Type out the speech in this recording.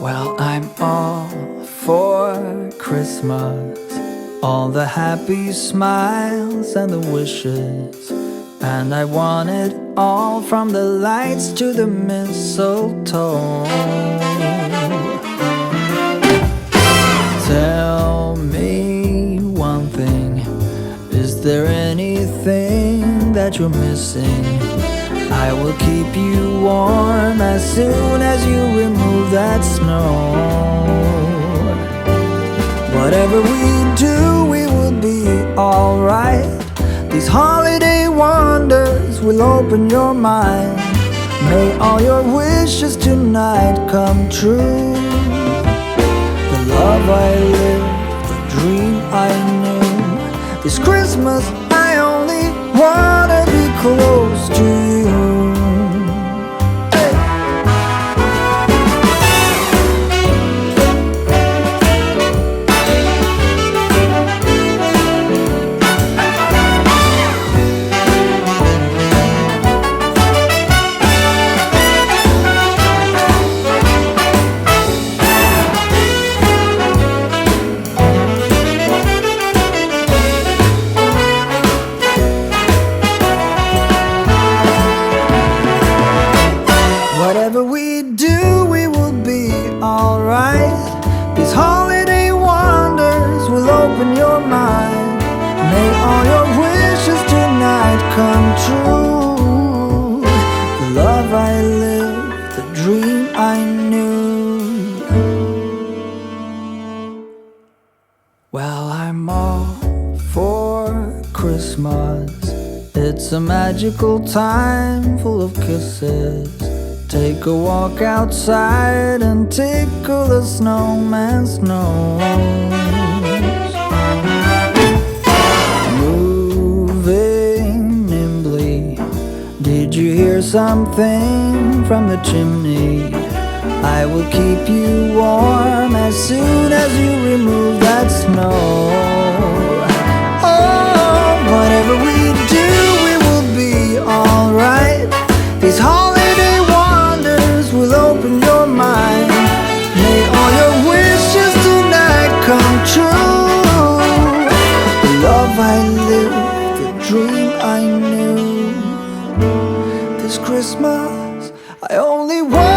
Well, I'm all for Christmas, all the happy smiles and the wishes, and I want it all, from the lights to the mistletoe. Tell me one thing, is there anything that you're missing? I will keep you warm as soon as you remove that snow. Whatever we do, we will be alright. These holiday wonders will open your mind. May all your wishes tonight come true. The love I lived, the dream I knew. This Christmas I only wanna be close to you. Whatever we do, we will be alright. These holiday wonders will open your mind. May all your wishes tonight come true. The love I lived, the dream I knew. Well, I'm all for Christmas. It's a magical time full of kisses. Take a walk outside and tickle the snowman's nose. Moving nimbly, did you hear something from the chimney? I will keep you warm as soon as you remove that snow. Oh, whatever we do, we will be alright. These holiday wonders will open your mind. May all your wishes tonight come true. The love I lived, the dream I knew. This Christmas I only want